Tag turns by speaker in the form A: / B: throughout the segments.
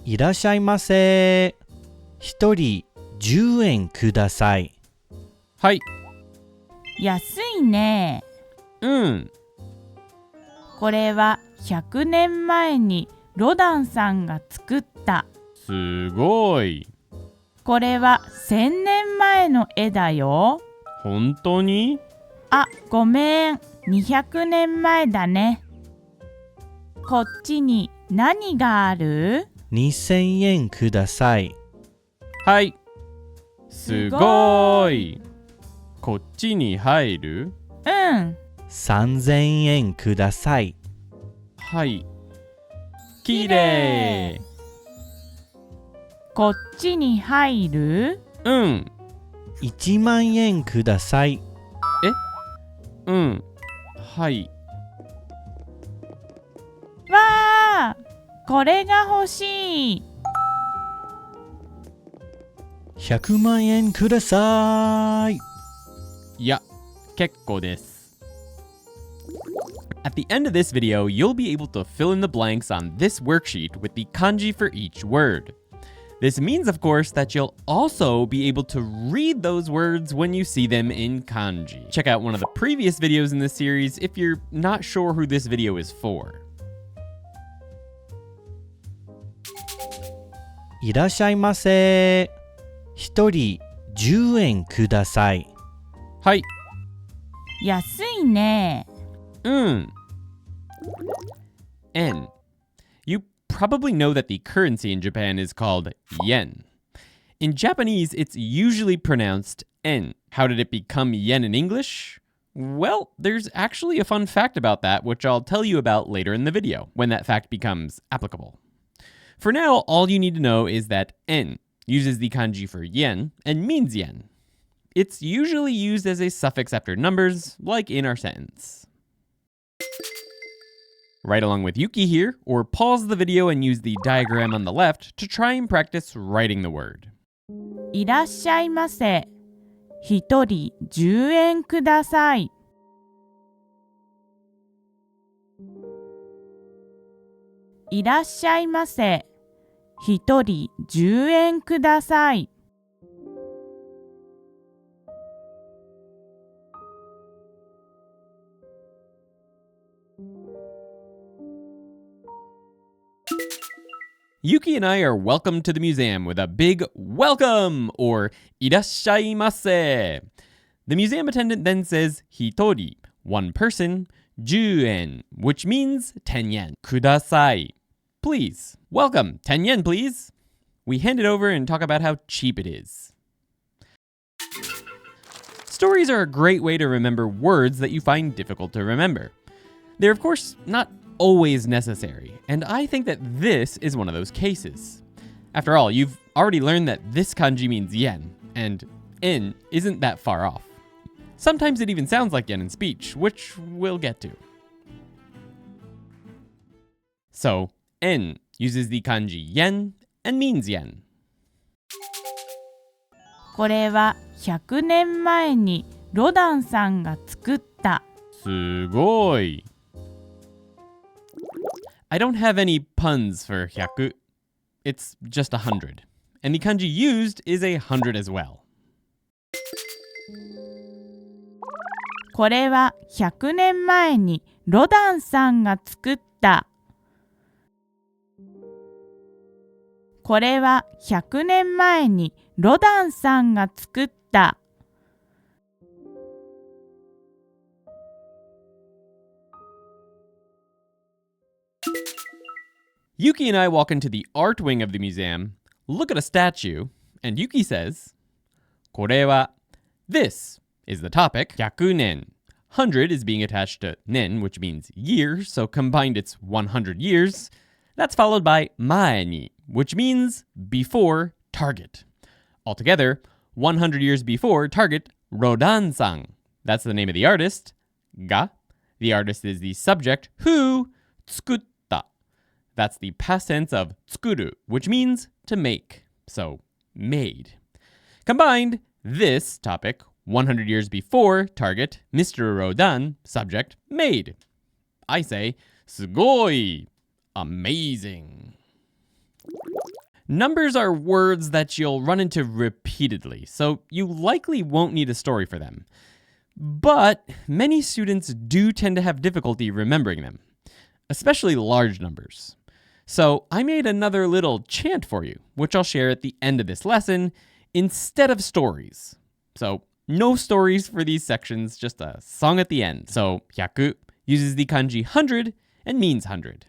A: いらっしゃいませ。一人10円ください。
B: はい。
C: 安いね。
B: うん。
C: これは100年前にロダンさんが作った。
B: すごい。
C: これは1000年前の絵だよ。
B: 本当に？
C: あ、ごめん。200年前だね。こっちに何がある
A: 2000円ください。
B: はい。すごい。こっちに入る？
C: うん。
A: 3000円ください。
B: はい。きれい。
C: こっちに入る？
B: うん。
A: 1万円ください。
B: うん。はい。
C: わあ、これが欲しい。
A: 100万円ください。
B: いや、結構です。At the end of this video, you'll be able to fill in the blanks on this worksheet with the kanji for each word. This means, of course, that you'll also be able to read those words when you see them in kanji. Check out one of the previous videos in this series if you're not sure who this video is for.
A: いらっしゃいませ。一人10円ください。
B: はい。
C: 安いね。
B: N. You probably know that the currency in Japan is called yen. In Japanese, it's usually pronounced en. How did it become yen in English? Well, there's actually a fun fact about that, which I'll tell you about later in the video, when that fact becomes applicable. For now, all you need to know is that en uses the kanji for yen and means yen. It's usually used as a suffix after numbers, like in our sentence. Right along with Yuki here, or pause the video and use the diagram on the left to try and practice writing the word.
C: いらっしゃいませ。一人10円ください。いらっしゃいませ。一人10円ください。
B: Yuki and I are welcomed to the museum with a big welcome, or irashaimase. The museum attendant then says hitori, one person, 10 yen, which means 10 yen. Kudasai, please. Welcome, 10 yen, please. We hand it over and talk about how cheap it is. Stories are a great way to remember words that you find difficult to remember. They're, of course, not always necessary, and I think that this is one of those cases. After all, you've already learned that this kanji means yen, and en isn't that far off. Sometimes it even sounds like yen in speech, which we'll get to. So, en uses the kanji yen and means yen.
C: これは100年前にロダンさんが作った。
B: すごい。I don't have any puns for 100. It's just 100. And the kanji used is a 100 as well.
C: これは100年前にロダンさんが作った。これは100年前にロダンさんが作った。
B: Yuki and I walk into the art wing of the museum, look at a statue, and Yuki says, これは, this is the topic, 100年. 100 is being attached to nen, which means year, so combined it's 100 years. That's followed by 前に, which means before target. Altogether, 100 years before target, Rodan-san. That's the name of the artist. Ga, the artist is the subject, who, 作った. That's the past tense of 作る, which means to make. So, made. Combined, this topic, 100 years before target, Mr. Rodan, subject, made. I say, すごい, amazing. Numbers are words that you'll run into repeatedly, so you likely won't need a story for them. But many students do tend to have difficulty remembering them, especially large numbers. So I made another little chant for you, which I'll share at the end of this lesson instead of stories. So no stories for these sections, just a song at the end. So 100 uses the kanji 100 and means 100.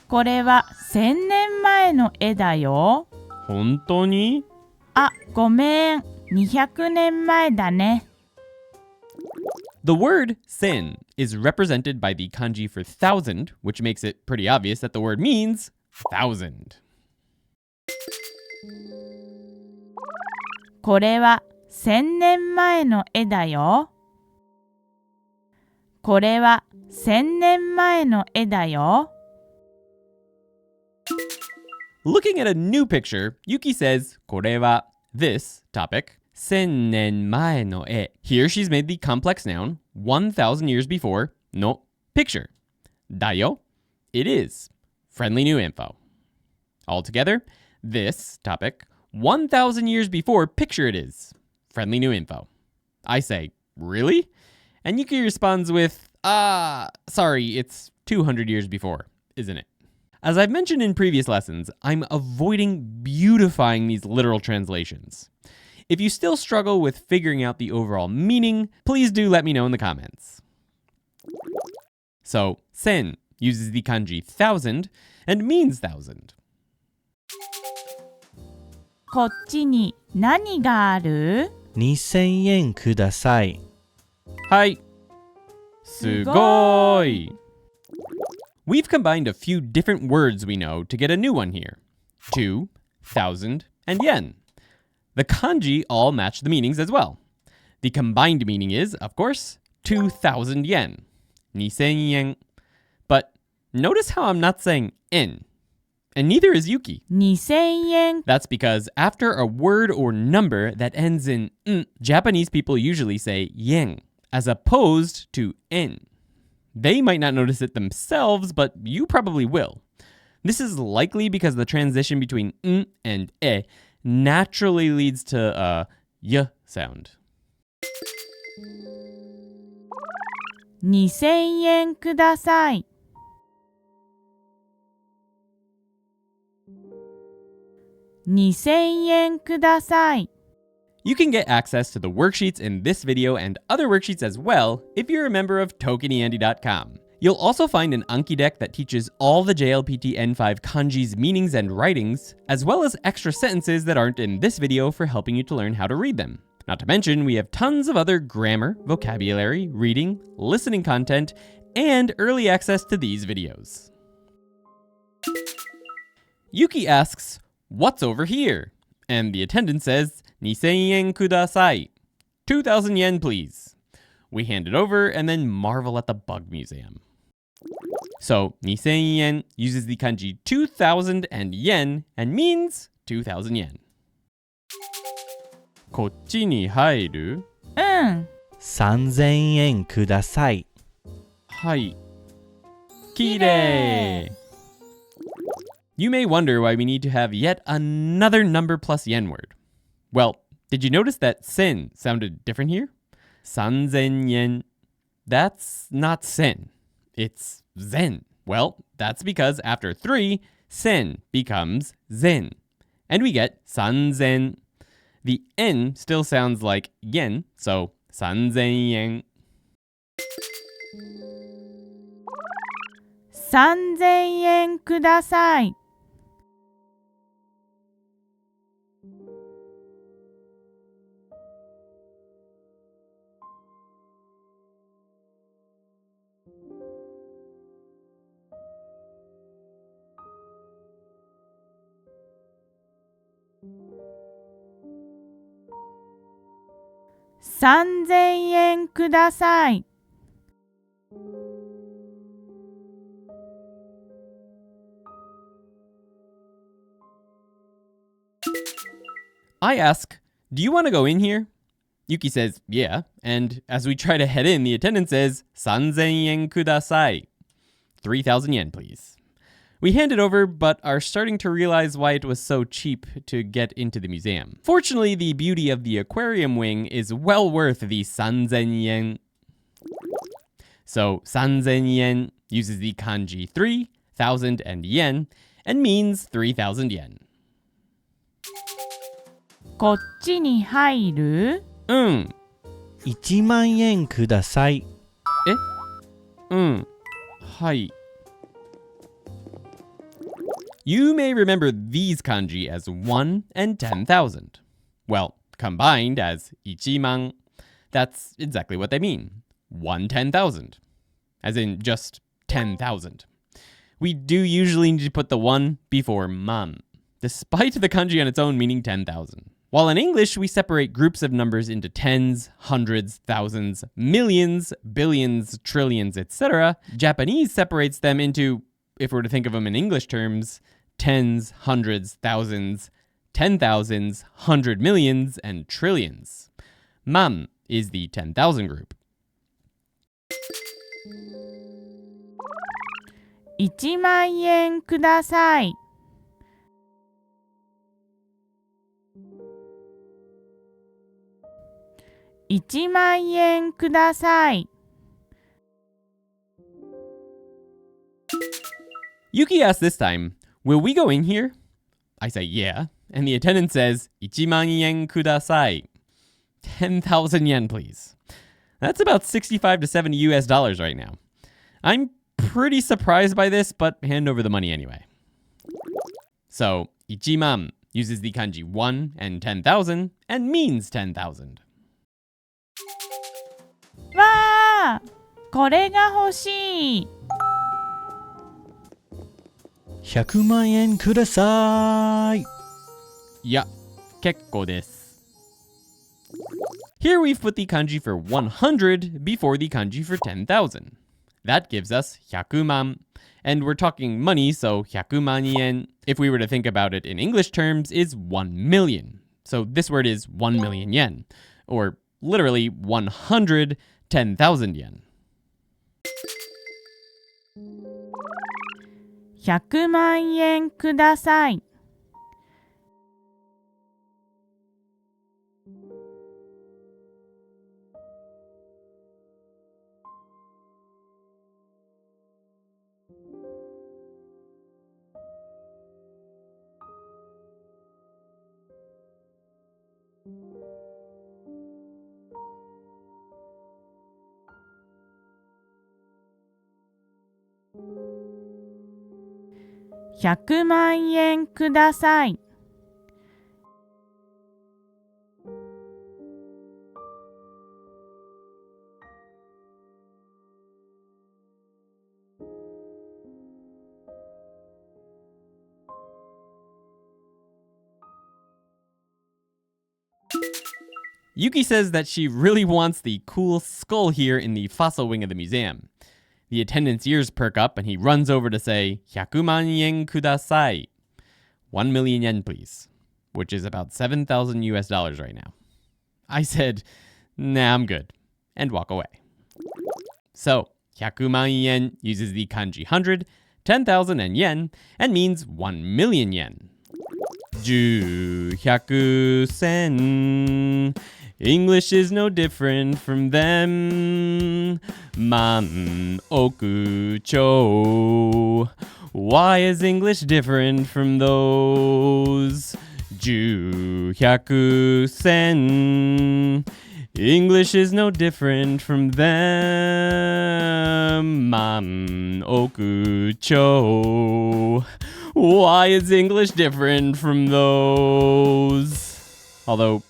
C: これは1000年前の絵だよ。
B: 本当に？
C: あ、ごめん。200年前だね。
B: The word sen is represented by the kanji for thousand, which makes it pretty obvious that the word means thousand.
C: これは1000年前の絵だよ。これは1000年前の絵だよ。
B: Looking at a new picture, Yuki says, これは this topic, 1000年前の絵. Here she's made the complex noun, 1000 years before, no picture. だよ, it is. Friendly new info. Altogether, this topic, 1000 years before picture it is. Friendly new info. I say, really? And Yuki responds with, sorry, it's 200 years before, isn't it? As I've mentioned in previous lessons, I'm avoiding beautifying these literal translations. If you still struggle with figuring out the overall meaning, please do let me know in the comments. So, sen uses the kanji 1000 and means 1000.
C: こっちに何がある
A: 2000円ください。
B: はい。すごい。We've combined a few different words we know to get a new one here. 2, 1000, and yen. The kanji all match the meanings as well. The combined meaning is, of course, 2,000 yen. 2000 yen. But notice how I'm not saying en. And neither is Yuki.
C: 2000円。
B: That's because after a word or number that ends in n, Japanese people usually say yen, as opposed to en. They might not notice it themselves, but you probably will. This is likely because the transition between n and e naturally leads to a y sound.
C: 2000円ください。2000円ください。
B: You can get access to the worksheets in this video and other worksheets as well if you're a member of ToKiniAndy.com. You'll also find an Anki deck that teaches all the JLPT N5 kanji's meanings and writings, as well as extra sentences that aren't in this video for helping you to learn how to read them. Not to mention, we have tons of other grammar, vocabulary, reading, listening content, and early access to these videos. Yuki asks, "What's over here?" And the attendant says, 2000 yen kudasai. 2,000 yen, please. We hand it over and then marvel at the bug museum. So, 2000 yen uses the kanji 2,000 and yen and means 2,000 yen. こっちに入る?
C: うん。
A: 3000円ください。
B: はい。きれい. You may wonder why we need to have yet another number plus yen word. Well, did you notice that sen sounded different here? 3000 yen. That's not sen. It's zen. Well, that's because after 3, sen becomes zen. And we get 3000. The n still sounds like yen, so 3000 yen.
C: 3000円ください。3000円ください。
B: I ask, "Do you want to go in here?" Yuki says, "Yeah." And as we try to head in, the attendant says, 3000 yen kudasai. 3,000 yen, please. We hand it over, but are starting to realize why it was so cheap to get into the museum. Fortunately, the beauty of the aquarium wing is well worth the 3,000 yen. So 3,000 yen uses the kanji 3,000 and yen and means 3,000 yen.
C: こっちに入る
A: 1万円ください。
B: はい。You may remember these kanji as 1 and 10,000. Well, combined as 一万. That's exactly what they mean. 1 10,000. As in just 10,000. We do usually need to put the 1 before man, despite the kanji on its own meaning 10,000. While in English, we separate groups of numbers into tens, hundreds, thousands, millions, billions, trillions, etc., Japanese separates them into, if we're to think of them in English terms, tens, hundreds, thousands, 10,000s, 100 millions, and trillions. Man is the 10,000 group.
C: 1万円ください。1万円ください。
B: Yuki asks this time, will we go in here? I say yeah, and the attendant says, 1万円ください. 10,000 yen, please. That's about 65 to 70 US dollars right now. I'm pretty surprised by this, but hand over the money anyway. So, 1万 uses the kanji 1 and 10,000 and means 10,000.
C: わあ、これが欲しい。
A: 100万円ください。
B: いや、結構です。Here we've put the kanji for 100 before the kanji for 10,000. That gives us 100万. And we're talking money, so 100万yen, if we were to think about it in English terms, is 1 million. So this word is 1 million yen, or literally 110,000 yen.
C: 100万円ください。100万円ください。
B: Yuki says that she really wants the cool skull here in the fossil wing of the museum. The attendant's ears perk up and he runs over to say, 100万円ください. 1 million yen, please. Which is about 7,000 US dollars right now. I said, nah, I'm good. And walk away. So, 100万yen uses the kanji 100, 10,000 and yen, and means 1 million yen. 10, 100, 1000. English is no different from them. Man, oku, cho. Why is English different from those? 10, 100, 1000. English is no different from them. Man, oku, cho. Why is English different from those? Although,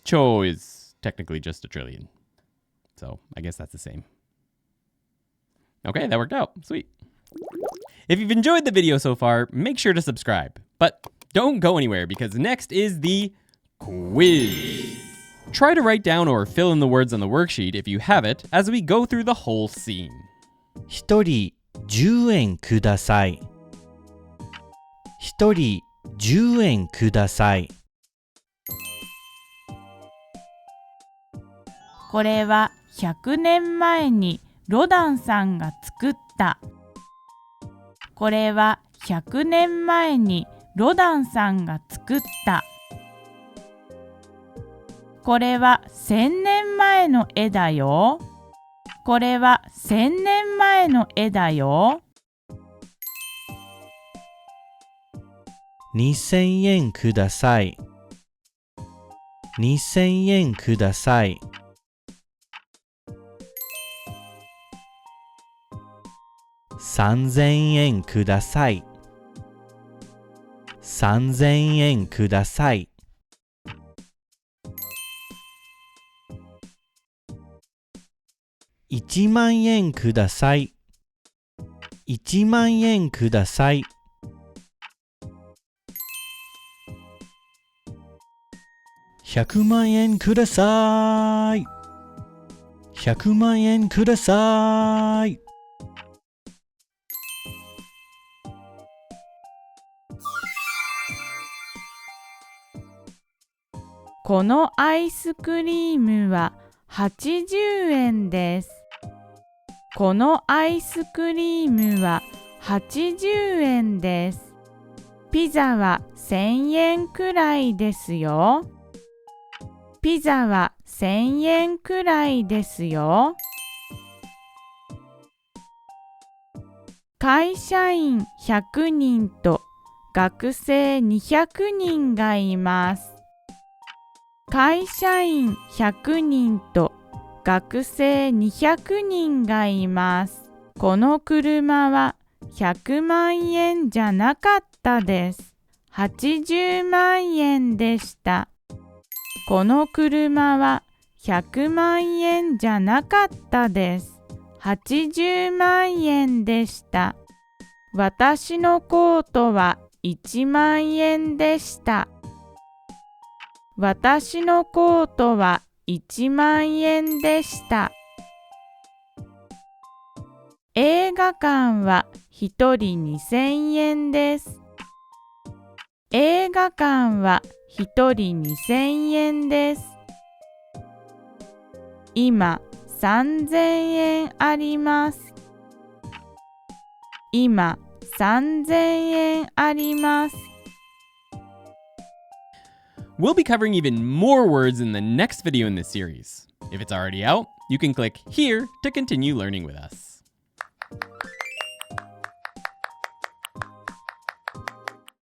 B: cho is technically just a trillion. So I guess that's the same. Okay, that worked out. Sweet. If you've enjoyed the video so far, make sure to subscribe. But don't go anywhere because next is the quiz. Try to write down or fill in the words on the worksheet if you have it as we go through the whole scene.
A: 1人10円ください。1人10円ください。
C: これは100年前にロダンさんが作った。これは100年前にロダンさんが作った。これは1000年前の絵だよ。これは1000年前の絵だよ。
A: 2000円ください。2000円ください。3000円ください。3000円ください。1万円ください。1万円ください。100万円ください。100万円ください。
C: このアイスクリームは80円です。このアイスクリームは80円です。ピザは1000円くらいですよ。ピザは1000円くらいですよ。会社員100人と学生200人がいます。会社員100人と学生200人がいます。この車は100万円じゃなかったです。80万円でした。この車は100万円じゃなかったです。80万円でした。私のコートは1万円でした。私のコートは1万円でした。映画館は1人2000円です。映画館は1人2000円です。今3000円あります。今3000円あります。
B: We'll be covering even more words in the next video in this series. If it's already out, you can click here to continue learning with us.